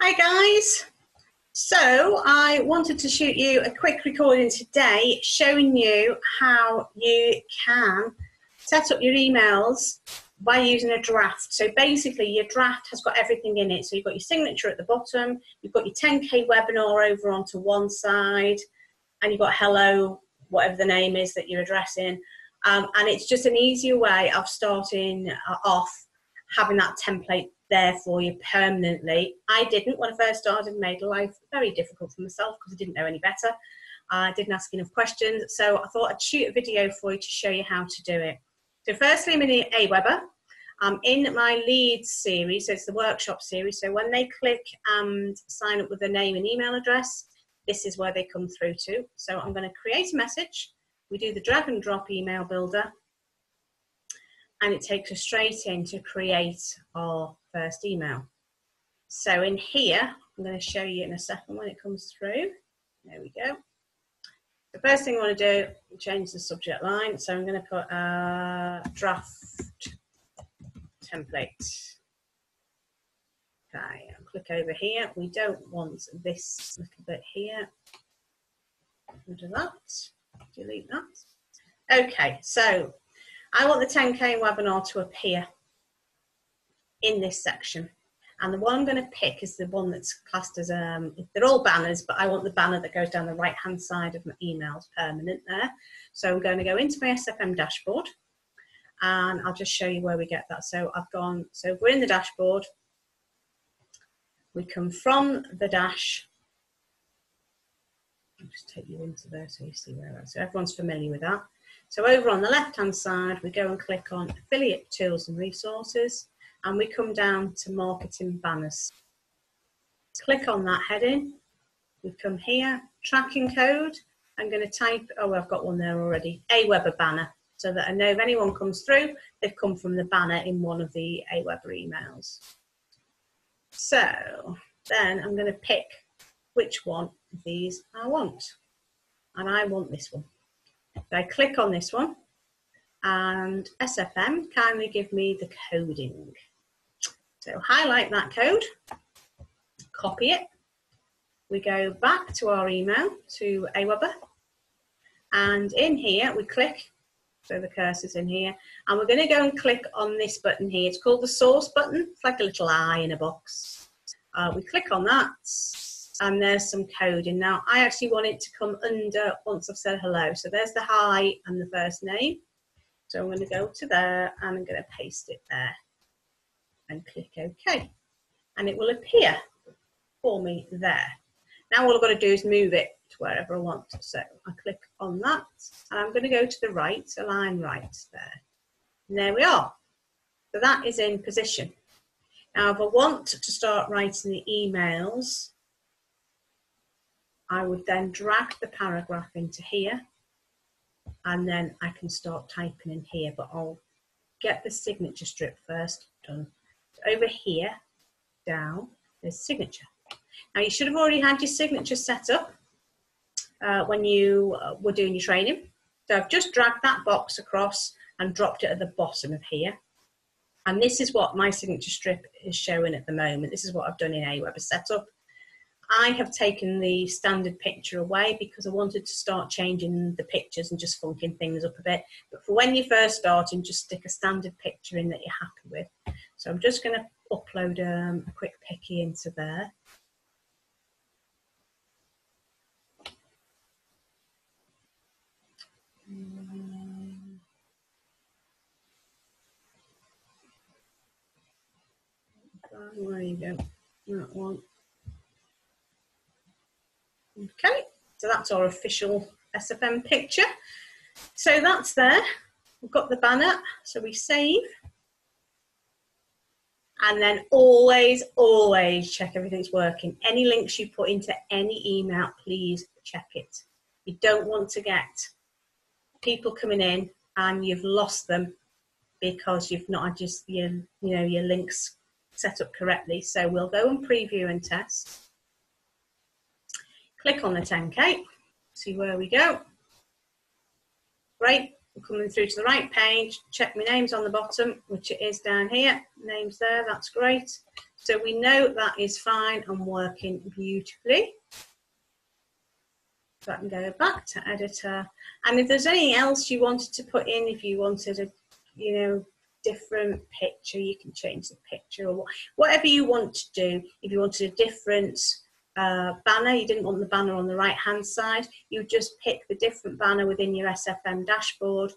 Hi guys, so I wanted to shoot you a quick recording today showing you how you can set up your emails by using a draft. So basically your draft has got everything in it. So you've got your signature at the bottom, you've got your 10K webinar over onto one side, and you've got hello, whatever the name is that you're addressing. And it's just an easier way of starting off having that template there for you permanently. I didn't when I first started, made life very difficult for myself because I didn't know any better. I didn't ask enough questions, so I thought I'd shoot a video for you to show you how to do it. So firstly, I'm in Aweber. I'm in my leads series, so it's the workshop series. So when they click and sign up with their name and email address, this is where they come through to. So I'm going to create a message. We do the drag and drop email builder, and it takes us straight in to create our first email. So in here, I'm going to show you in a second when it comes through. There we go. The first thing I want to do, change the subject line. So I'm going to put draft template. Okay, I'll click over here. We don't want this little bit here. Rid of that, delete that. Okay, so I want the 10K webinar to appear in this section. And the one I'm going to pick is the one that's classed as, they're all banners, but I want the banner that goes down the right-hand side of my emails permanent there. So I'm going to go into my SFM dashboard, and I'll just show you where we get that. So I've gone, so we're in the dashboard. We come from the dash. I'll just take you into there so you see where that's. So everyone's familiar with that. So over on the left-hand side, we go and click on Affiliate Tools and Resources, and we come down to Marketing Banners. Click on that heading. We come here, Tracking Code. I'm going to type, oh, I've got one there already, Aweber banner, so that I know if anyone comes through, they've come from the banner in one of the Aweber emails. So then I'm going to pick which one of these I want. And I want this one. So I click on this one, and SFM, kindly give me the coding. So highlight that code, copy it. We go back to our email, to Aweber, and in here we click, so the cursor's in here, and we're going to go and click on this button here. It's called the source button. It's like a little eye in a box. We click on that, and there's some coding. Now, I actually want it to come under once I've said hello. So there's the hi and the first name. So I'm going to go to there, and I'm going to paste it there and click OK. And it will appear for me there. Now all I've got to do is move it to wherever I want. So I click on that, and I'm going to go to the right, align right there. And there we are. So that is in position. Now, if I want to start writing the emails, I would then drag the paragraph into here, and then I can start typing in here, but I'll get the signature strip first done. So over here, down, there's signature. Now, you should have already had your signature set up when you were doing your training. So I've just dragged that box across and dropped it at the bottom of here. And this is what my signature strip is showing at the moment. This is what I've done in Aweber setup. I have taken the standard picture away because I wanted to start changing the pictures and just funking things up a bit. But for when you're first starting, just stick a standard picture in that you're happy with. So I'm just going to upload a quick picky into there. There you go, that one. Okay, so that's our official SFM picture. So that's there. We've got the banner, so we save. And then always, always check everything's working. Any links you put into any email, please check it. You don't want to get people coming in and you've lost them because you've not had your links set up correctly. So we'll go and preview and test. Click on the 10K, see where we go. Great, we're coming through to the right page. Check my name's on the bottom, which it is down here. Name's there, that's great. So we know that is fine and working beautifully. So I can go back to editor. And if there's anything else you wanted to put in, if you wanted a, you know, different picture, you can change the picture, or whatever you want to do. If you wanted a different banner, you didn't want the banner on the right hand side, you just pick the different banner within your SFM dashboard,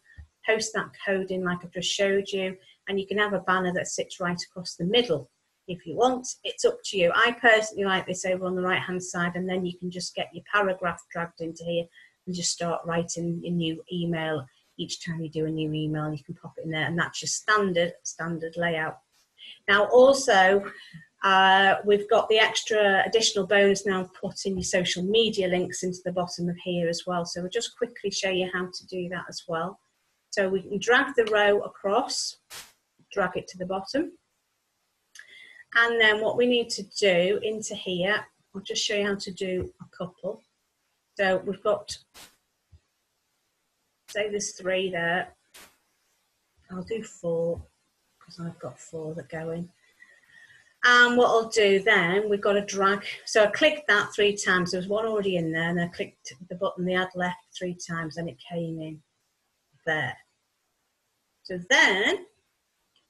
post that code in like I've just showed you, and you can have a banner that sits right across the middle if you want. It's up to you. I personally like this over on the right hand side, and then you can just get your paragraph dragged into here and just start writing your new email. Each time you do a new email, you can pop it in there, and that's your standard layout. Now also, we've got the extra additional bonus now of putting your social media links into the bottom of here as well. So we'll just quickly show you how to do that as well. So we can drag the row across, drag it to the bottom. And then what we need to do into here, I'll just show you how to do a couple. So we've got, say there's 3 there. I'll do 4 because I've got 4 that go in. And what I'll do then, we've got to drag. So I clicked that 3 times. There was one already in there, and I clicked the button, the add left 3 times, and it came in there. So then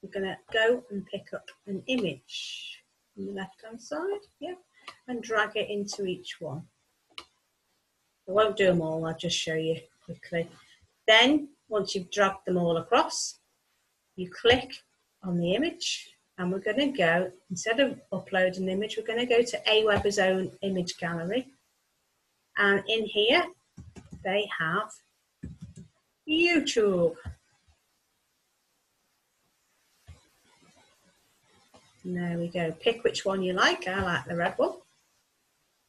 we're going to go and pick up an image on the left-hand side, yeah, and drag it into each one. I won't do them all, I'll just show you quickly. Then, once you've dragged them all across, you click on the image, and we're going to go, instead of upload an image, we're going to go to Aweber's own image gallery. And in here, they have YouTube. And there we go. Pick which one you like. I like the red one.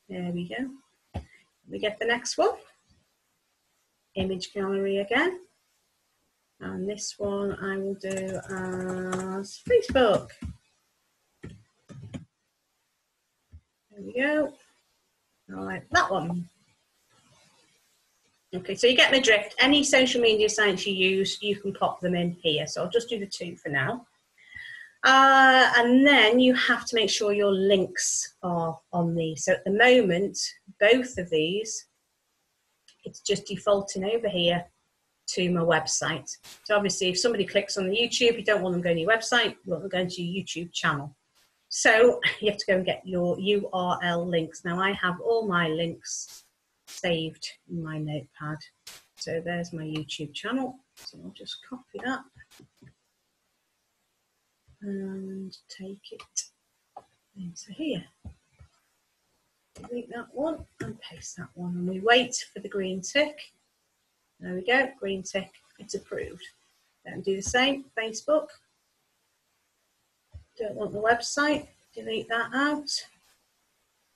There we go. We get the next one. Image gallery again. And this one I will do as Facebook. There we go. I like that one. Okay, so you get my drift. Any social media sites you use, you can pop them in here. So I'll just do the 2 for now. And then you have to make sure your links are on these. So at the moment, both of these, it's just defaulting over here to my website. So obviously if somebody clicks on the YouTube, you don't want them going to your website, you want them going to your YouTube channel. So you have to go and get your URL links. Now I have all my links saved in my notepad. So there's my YouTube channel. So I'll just copy that and take it into here. Delete that one and paste that one, and we wait for the green tick. There we go, green tick, it's approved. Then do the same, Facebook. Don't want the website, delete that out.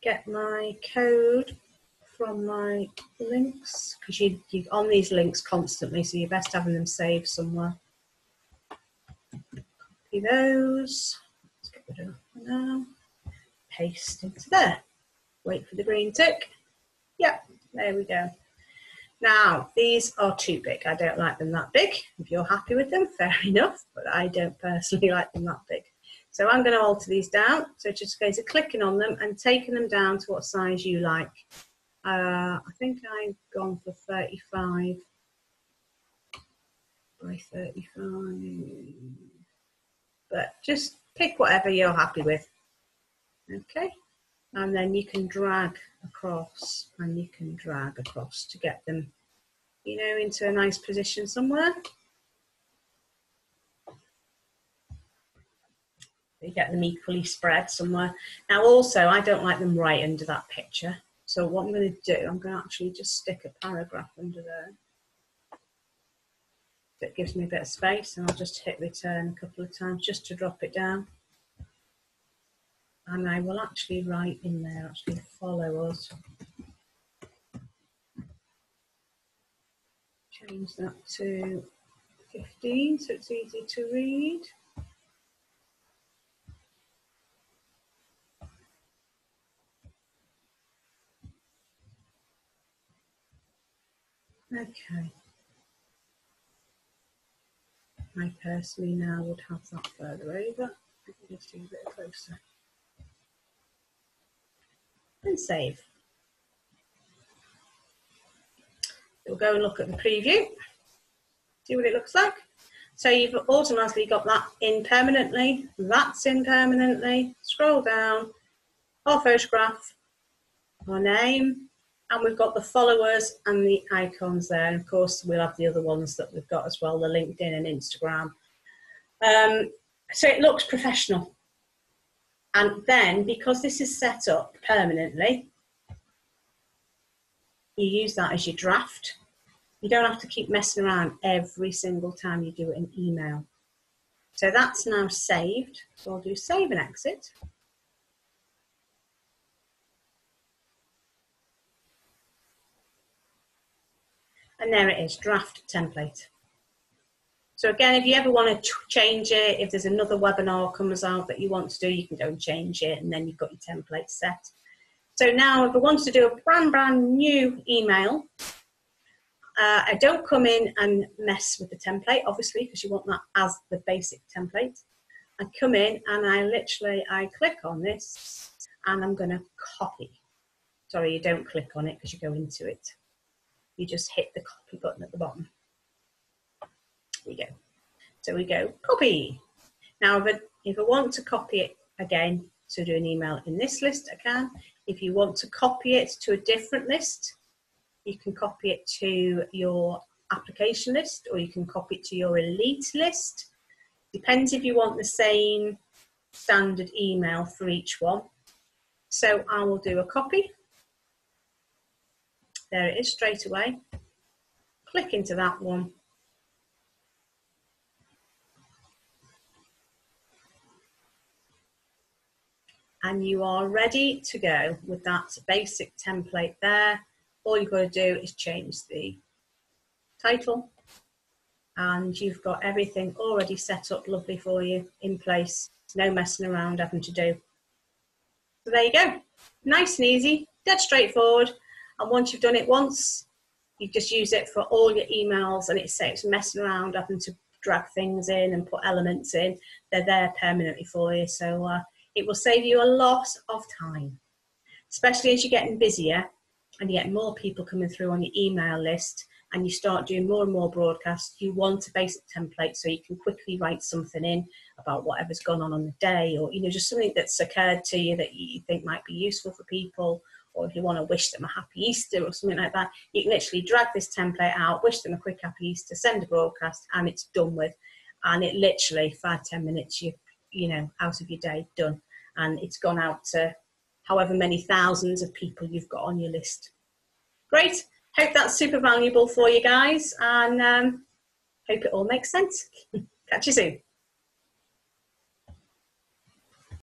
Get my code from my links, because you're on these links constantly, so you're best having them saved somewhere. Copy those. Let's get rid of that for now. Paste into there. Wait for the green tick. Yep, there we go. Now, these are too big. I don't like them that big. If you're happy with them, fair enough, but I don't personally like them that big. So I'm going to alter these down. So just go to clicking on them and taking them down to what size you like. I think I've gone for 35 by 35. But just pick whatever you're happy with. Okay. And then you can drag across, and you can drag across to get them, you know, into a nice position somewhere. You get them equally spread somewhere. Now also, I don't like them right under that picture. So what I'm going to do, I'm going to actually just stick a paragraph under there. That gives me a bit of space, and I'll just hit return a couple of times just to drop it down. And I will actually write in there, actually follow us. Change that to 15 so it's easy to read. Okay. I personally now would have that further over. Just do a bit closer. and save. We'll go and look at the preview, see what it looks like. So you've automatically got that in permanently, that's in permanently. Scroll down, our photograph, our name, and we've got the followers and the icons there. And of course, we'll have the other ones that we've got as well, the LinkedIn and Instagram. So it looks professional. And then, because this is set up permanently, you use that as your draft. You don't have to keep messing around every single time you do an email. So that's now saved. So I'll do save and exit. And there it is, draft template. So again, if you ever want to change it, if there's another webinar comes out that you want to do, you can go and change it, and then you've got your template set. So now if I want to do a brand new email, I don't come in and mess with the template, obviously, because you want that as the basic template. I come in and I click on this, and I'm going to copy. Sorry, you don't click on it because you go into it. You just hit the copy button at the bottom. There you go. So we go copy. Now, if I want to copy it again to do an email in this list, I can. If you want to copy it to a different list, you can copy it to your application list, or you can copy it to your elite list. Depends if you want the same standard email for each one. So I will do a copy. There it is straight away. Click into that one. And you are ready to go with that basic template there. All you've got to do is change the title, and you've got everything already set up lovely for you in place. No messing around having to do. So there you go. Nice and easy, dead straightforward. And once you've done it once, you just use it for all your emails, and it saves messing around having to drag things in and put elements in. They're there permanently for you. So it will save you a lot of time, especially as you're getting busier and you get more people coming through on your email list and you start doing more and more broadcasts. You want a basic template so you can quickly write something in about whatever's gone on the day, or just something that's occurred to you that you think might be useful for people, or if you want to wish them a happy Easter or something like that. You can literally drag this template out, wish them a quick happy Easter, send a broadcast, and it's done with. And it literally 5-10 minutes, you out of your day, done. And it's gone out to however many thousands of people you've got on your list. Great. Hope that's super valuable for you guys, and hope it all makes sense. Catch you soon.